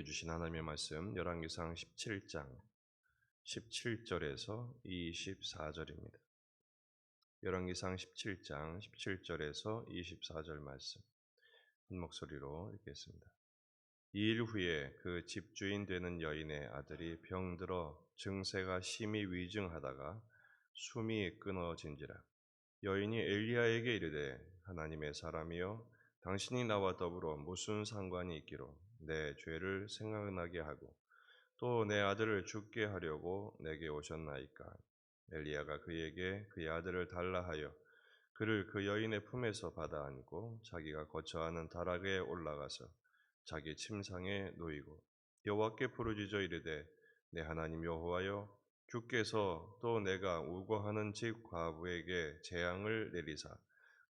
우리에게 주신 하나님의 말씀 열왕기상 17장 17절에서 24절입니다. 열왕기상 17장 17절에서 24절 말씀 한 목소리로 읽겠습니다. 2일 후에 그 집주인 되는 여인의 아들이 병들어 증세가 심히 위중하다가 숨이 끊어진지라. 여인이 엘리야에게 이르되 하나님의 사람이여 당신이 나와 더불어 무슨 상관이 있기로 내 죄를 생각나게 하고 또 내 아들을 죽게 하려고 내게 오셨나이까. 엘리야가 그에게 그의 아들을 달라 하여 그를 그 여인의 품에서 받아 안고 자기가 거처하는 다락에 올라가서 자기 침상에 누이고 여호와께 부르짖어 이르되 내 하나님 여호와여 주께서 또 내가 우거하는 집 과부에게 재앙을 내리사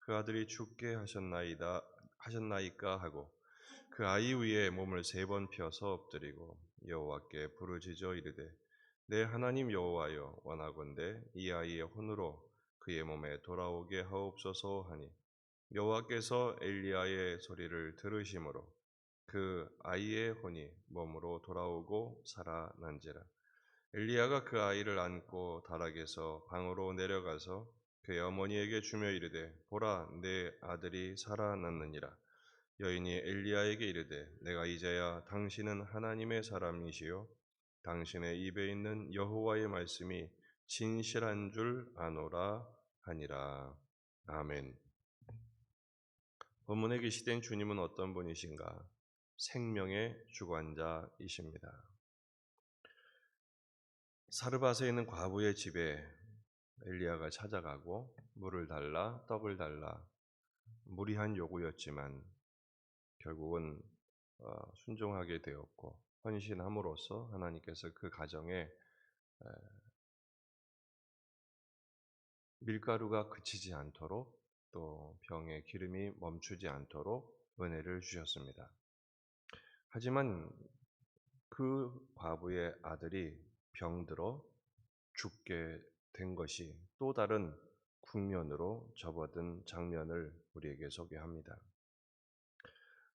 그 아들이 죽게 하셨나이까 하고 그 아이 위에 몸을 3번 펴서 엎드리고 여호와께 부르짖어 이르되 내 하나님 여호와여 원하건대 이 아이의 혼으로 그의 몸에 돌아오게 하옵소서 하니 여호와께서 엘리야의 소리를 들으심으로 그 아이의 혼이 몸으로 돌아오고 살아난지라. 엘리야가 그 아이를 안고 다락에서 방으로 내려가서 그의 어머니에게 주며 이르되 보라 내 아들이 살아났느니라. 여인이 엘리야에게 이르되 내가 이제야 당신은 하나님의 사람이시요 당신의 입에 있는 여호와의 말씀이 진실한 줄 아노라 하니라. 아멘. 본문에 계시된 주님은 어떤 분이신가? 생명의 주관자이십니다. 사르밧에 있는 과부의 집에 엘리야가 찾아가고 물을 달라 떡을 달라 무리한 요구였지만 결국은 순종하게 되었고 헌신함으로써 하나님께서 그 가정에 밀가루가 그치지 않도록 또 병의 기름이 멈추지 않도록 은혜를 주셨습니다. 하지만 그 과부의 아들이 병들어 죽게 된 것이 또 다른 국면으로 접어든 장면을 우리에게 소개합니다.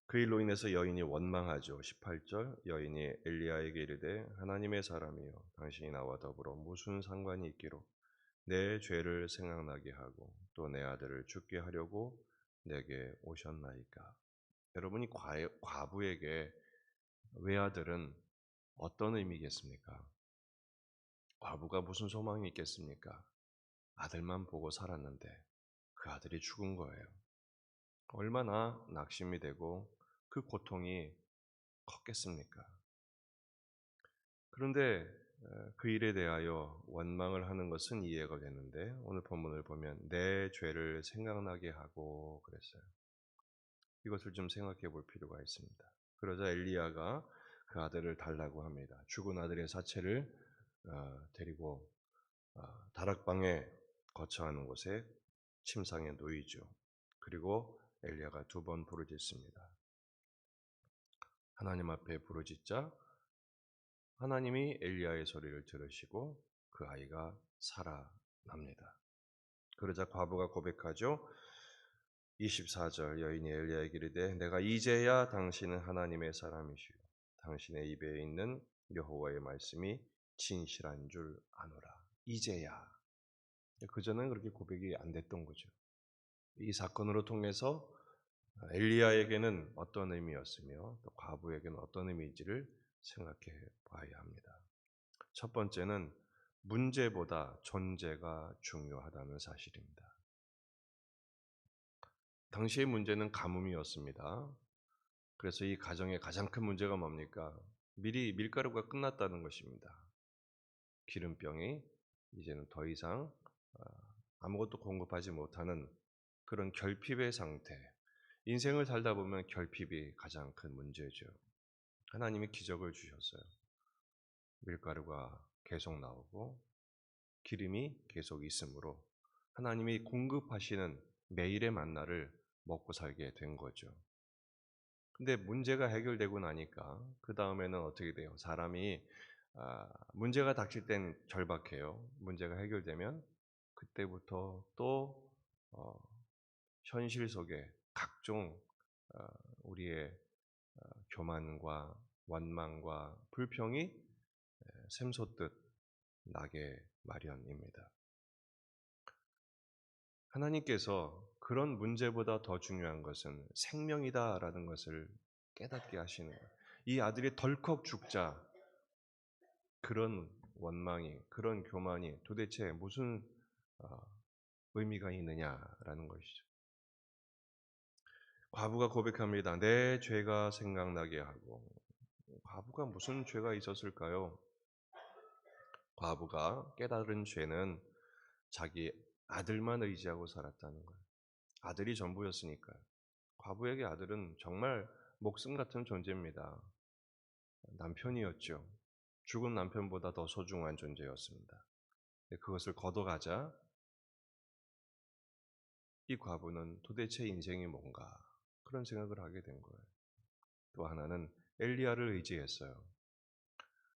그 일로 인해서 여인이 원망하죠. 18절 여인이 엘리야에게 이르되 하나님의 사람이여 당신이 나와 더불어 무슨 상관이 있기로 내 죄를 생각나게 하고 또 내 아들을 죽게 하려고 내게 오셨나이까. 여러분이 과부에게 외아들은 어떤 의미겠습니까? 과부가 무슨 소망이 있겠습니까? 아들만 보고 살았는데 그 아들이 죽은 거예요. 얼마나 낙심이 되고 그 고통이 컸겠습니까? 그런데 그 일에 대하여 원망을 하는 것은 이해가 되는데 오늘 본문을 보면 내 죄를 생각나게 하고 그랬어요. 이것을 좀 생각해 볼 필요가 있습니다. 그러자 엘리야가 그 아들을 달라고 합니다. 죽은 아들의 사체를 데리고 다락방에 거처하는 곳에 침상에 놓이죠. 그리고 엘리야가 2번 부르짖습니다. 하나님 앞에 부르짖자 하나님이 엘리야의 소리를 들으시고 그 아이가 살아납니다. 그러자 과부가 고백하죠. 24절 여인이 엘리야에게 이르되 내가 이제야 당신은 하나님의 사람이시요 당신의 입에 있는 여호와의 말씀이 진실한 줄 아노라. 이제야. 그전엔 그렇게 고백이 안 됐던 거죠. 이 사건으로 통해서 엘리야에게는 어떤 의미였으며 또 과부에게는 어떤 의미인지를 생각해 봐야 합니다. 첫 번째는 문제보다 존재가 중요하다는 사실입니다. 당시의 문제는 가뭄이었습니다. 그래서 이 가정의 가장 큰 문제가 뭡니까? 미리 밀가루가 끝났다는 것입니다. 기름병이 이제는 더 이상 아무것도 공급하지 못하는 그런 결핍의 상태. 인생을 살다 보면 결핍이 가장 큰 문제죠. 하나님이 기적을 주셨어요. 밀가루가 계속 나오고 기름이 계속 있으므로 하나님이 공급하시는 매일의 만나를 먹고 살게 된 거죠. 근데 문제가 해결되고 나니까 그 다음에는 어떻게 돼요? 사람이 문제가 닥칠 땐 절박해요. 문제가 해결되면 그때부터 또 현실 속에 각종 우리의 교만과 원망과 불평이 샘솟듯 나게 마련입니다. 하나님께서 그런 문제보다 더 중요한 것은 생명이다라는 것을 깨닫게 하시는 거예요. 이 아들이 덜컥 죽자 그런 원망이, 그런 교만이 도대체 무슨 의미가 있느냐라는 것이죠. 과부가 고백합니다. 내 죄가 생각나게 하고. 과부가 무슨 죄가 있었을까요? 과부가 깨달은 죄는 자기 아들만 의지하고 살았다는 거예요. 아들이 전부였으니까요. 과부에게 아들은 정말 목숨 같은 존재입니다. 남편이었죠. 죽은 남편보다 더 소중한 존재였습니다. 그것을 걷어가자 이 과부는 도대체 인생이 뭔가 그런 생각을 하게 된 거예요. 또 하나는 엘리야를 의지했어요.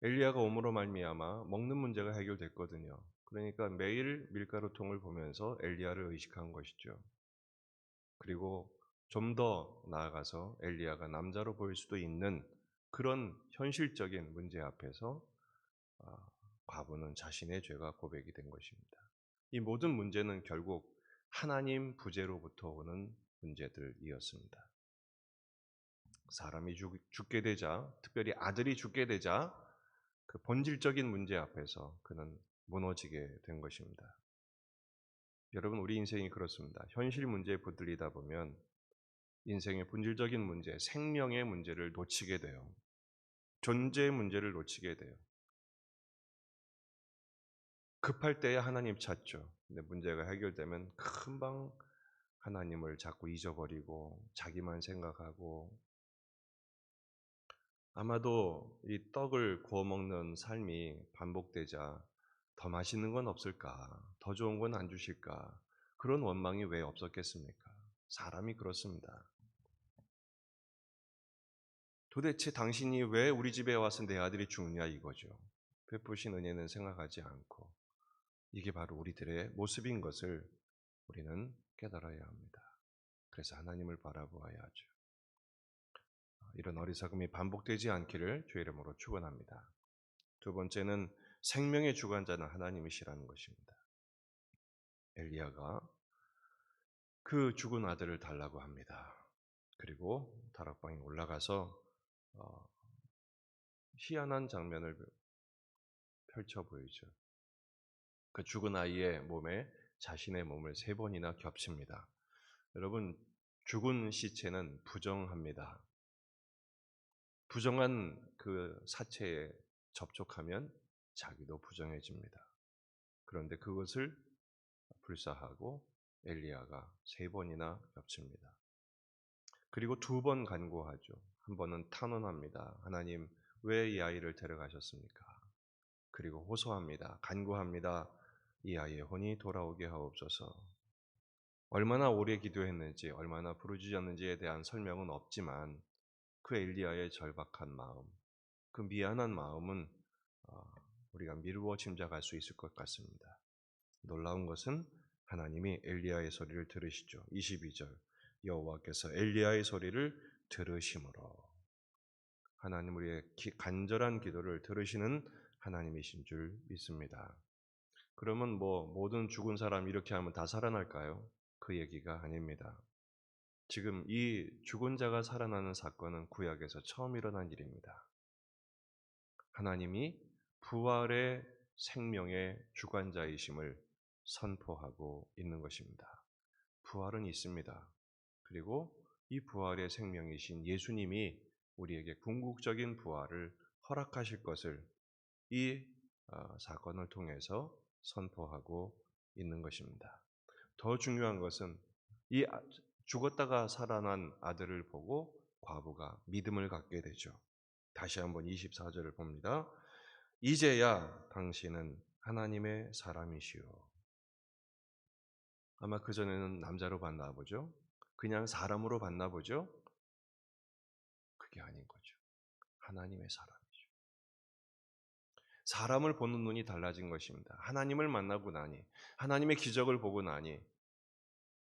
엘리야가 옴으로 말미암아 먹는 문제가 해결됐거든요. 그러니까 매일 밀가루통을 보면서 엘리야를 의식한 것이죠. 그리고 좀 더 나아가서 엘리야가 남자로 보일 수도 있는 그런 현실적인 문제 앞에서 과부는 자신의 죄가 고백이 된 것입니다. 이 모든 문제는 결국 하나님 부재로부터 오는 문제들이었습니다. 사람이 죽게 되자, 특별히 아들이 죽게 되자 그 본질적인 문제 앞에서 그는 무너지게 된 것입니다. 여러분, 우리 인생이 그렇습니다. 현실 문제에 붙들리다 보면 인생의 본질적인 문제, 생명의 문제를 놓치게 돼요. 존재의 문제를 놓치게 돼요. 급할 때야 하나님 찾죠. 근데 문제가 해결되면 금방 하나님을 자꾸 잊어버리고 자기만 생각하고 아마도 이 떡을 구워 먹는 삶이 반복되자 더 맛있는 건 없을까? 더 좋은 건 안 주실까? 그런 원망이 왜 없었겠습니까? 사람이 그렇습니다. 도대체 당신이 왜 우리 집에 와서 내 아들이 죽느냐 이거죠. 베푸신 은혜는 생각하지 않고 이게 바로 우리들의 모습인 것을 우리는 깨달아야 합니다. 그래서 하나님을 바라보아야 하죠. 이런 어리석음이 반복되지 않기를 주의 이름으로 축원합니다. 두 번째는 생명의 주관자는 하나님이시라는 것입니다. 엘리야가 그 죽은 아들을 달라고 합니다. 그리고 다락방에 올라가서 희한한 장면을 펼쳐 보이죠. 그 죽은 아이의 몸에 자신의 몸을 3번이나 겹칩니다. 여러분, 죽은 시체는 부정합니다. 부정한 그 사체에 접촉하면 자기도 부정해집니다. 그런데 그것을 불사하고 엘리야가 3번이나 겹칩니다. 그리고 2번 간구하죠. 한 번은 탄원합니다. 하나님, 왜 이 아이를 데려가셨습니까? 그리고 호소합니다. 간구합니다. 이 아이의 혼이 돌아오게 하옵소서. 얼마나 오래 기도했는지, 얼마나 부르짖었는지에 대한 설명은 없지만 그 엘리야의 절박한 마음, 그 미안한 마음은 우리가 미루어 짐작할 수 있을 것 같습니다. 놀라운 것은 하나님이 엘리야의 소리를 들으시죠. 22절 여호와께서 엘리야의 소리를 들으심으로 하나님 우리의 간절한 기도를 들으시는 하나님이신 줄 믿습니다. 그러면 모든 죽은 사람 이렇게 하면 다 살아날까요? 그 얘기가 아닙니다. 지금 이 죽은 자가 살아나는 사건은 구약에서 처음 일어난 일입니다. 하나님이 부활의 생명의 주관자이심을 선포하고 있는 것입니다. 부활은 있습니다. 그리고 이 부활의 생명이신 예수님이 우리에게 궁극적인 부활을 허락하실 것을 이 사건을 통해서 선포하고 있는 것입니다. 더 중요한 것은 이 죽었다가 살아난 아들을 보고 과부가 믿음을 갖게 되죠. 다시 한번 24절을 봅니다. 이제야 당신은 하나님의 사람이시오. 아마 그전에는 남자로 봤나 보죠. 그냥 사람으로 봤나 보죠. 그게 아닌 거죠. 하나님의 사람이죠. 사람을 보는 눈이 달라진 것입니다. 하나님을 만나고 나니, 하나님의 기적을 보고 나니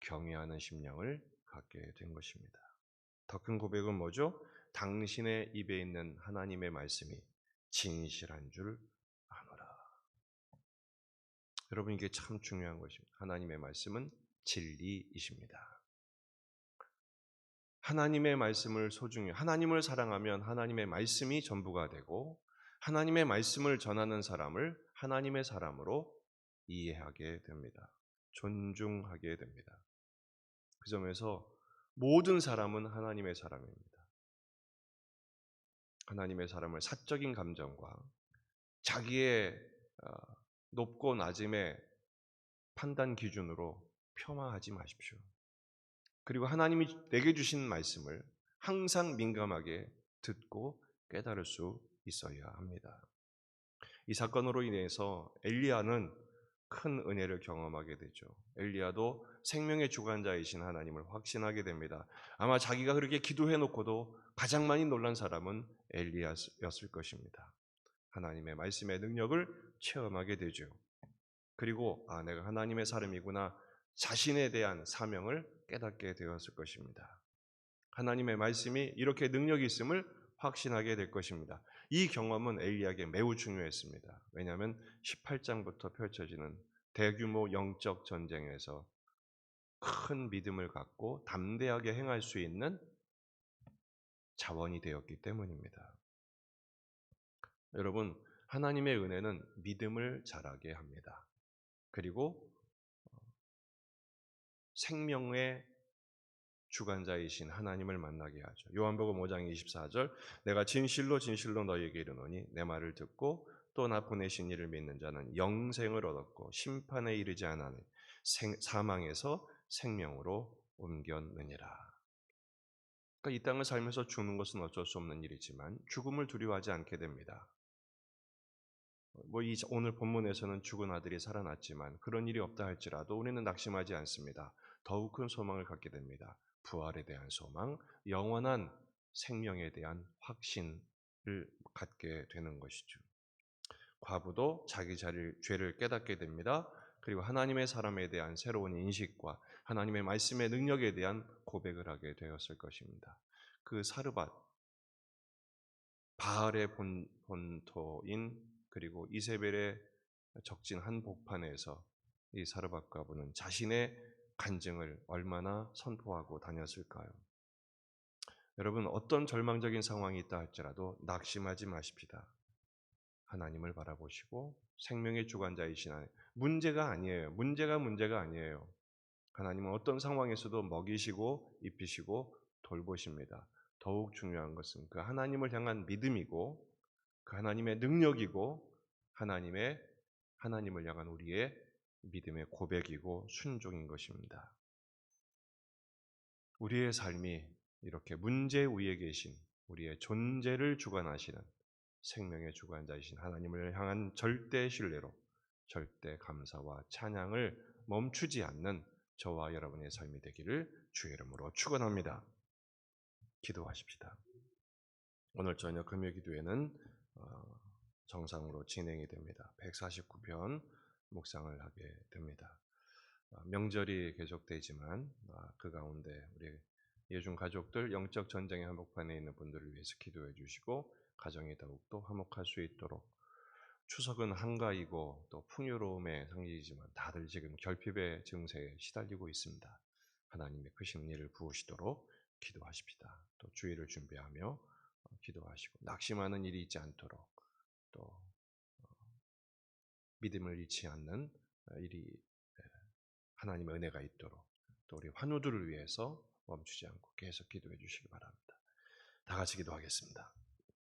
경외하는 심령을 갖게 된 것입니다. 더 큰 고백은 뭐죠? 당신의 입에 있는 하나님의 말씀이 진실한 줄 아노라. 여러분, 이게 참 중요한 것입니다. 하나님의 말씀은 진리이십니다. 하나님의 말씀을 소중히, 하나님을 사랑하면 하나님의 말씀이 전부가 되고 하나님의 말씀을 전하는 사람을 하나님의 사람으로 이해하게 됩니다. 존중하게 됩니다. 그 점에서 모든 사람은 하나님의 사람입니다. 하나님의 사람을 사적인 감정과 자기의 높고 낮음의 판단 기준으로 폄하하지 마십시오. 그리고 하나님이 내게 주신 말씀을 항상 민감하게 듣고 깨달을 수 있어야 합니다. 이 사건으로 인해서 엘리야는 큰 은혜를 경험하게 되죠. 엘리야도 생명의 주관자이신 하나님을 확신하게 됩니다. 아마 자기가 그렇게 기도해놓고도 가장 많이 놀란 사람은 엘리야였을 것입니다. 하나님의 말씀의 능력을 체험하게 되죠. 그리고 내가 하나님의 사람이구나, 자신에 대한 사명을 깨닫게 되었을 것입니다. 하나님의 말씀이 이렇게 능력이 있음을 확신하게 될 것입니다. 이 경험은 엘리야에게 매우 중요했습니다. 왜냐하면 18장부터 펼쳐지는 대규모 영적 전쟁에서 큰 믿음을 갖고 담대하게 행할 수 있는 자원이 되었기 때문입니다. 여러분, 하나님의 은혜는 믿음을 자라게 합니다. 그리고 생명의 주관자이신 하나님을 만나게 하죠. 요한복음 5장 24절, 내가 진실로 진실로 너희에게 이르노니 내 말을 듣고 또 나 보내신 이를 믿는 자는 영생을 얻었고 심판에 이르지 않으니 사망에서 생명으로 옮겼느니라. 그러니까 이 땅을 살면서 죽는 것은 어쩔 수 없는 일이지만 죽음을 두려워하지 않게 됩니다. 오늘 본문에서는 죽은 아들이 살아났지만 그런 일이 없다 할지라도 우리는 낙심하지 않습니다. 더욱 큰 소망을 갖게 됩니다. 부활에 대한 소망, 영원한 생명에 대한 확신을 갖게 되는 것이죠. 과부도 자기 죄를 깨닫게 됩니다. 그리고 하나님의 사람에 대한 새로운 인식과 하나님의 말씀의 능력에 대한 고백을 하게 되었을 것입니다. 그 사르밧, 바알의 본토인 그리고 이세벨의 적진 한복판에서 이 사르밧 과부는 자신의 간증을 얼마나 선포하고 다녔을까요? 여러분, 어떤 절망적인 상황이 있다 할지라도 낙심하지 마십시다. 하나님을 바라보시고 생명의 주관자이신 하나님, 문제가 아니에요. 하나님은 어떤 상황에서도 먹이시고 입히시고 돌보십니다. 더욱 중요한 것은 그 하나님을 향한 믿음이고 그 하나님의 능력이고 하나님을 향한 우리의 믿음의 고백이고 순종인 것입니다. 우리의 삶이 이렇게 문제 위에 계신 우리의 존재를 주관하시는 생명의 주관자이신 하나님을 향한 절대 신뢰로 절대 감사와 찬양을 멈추지 않는 저와 여러분의 삶이 되기를 주의 이름으로 축원합니다. 기도하십시다. 오늘 저녁 금요 기도회는 정상으로 진행이 됩니다. 149편 묵상을 하게 됩니다. 명절이 계속되지만 그 가운데 우리 예중 가족들 영적 전쟁의 한복판에 있는 분들을 위해서 기도해 주시고 가정이 더욱더 화목할 수 있도록, 추석은 한가이고 또 풍요로움의 상징이지만 다들 지금 결핍의 증세에 시달리고 있습니다. 하나님의 크신 일을 부으시도록 기도하십시다. 또 주일을 준비하며 기도하시고 낙심하는 일이 있지 않도록, 또 믿음을 잃지 않는 일이 하나님의 은혜가 있도록, 또 우리 환우들을 위해서 멈추지 않고 계속 기도해 주시기 바랍니다. 다 같이 기도하겠습니다.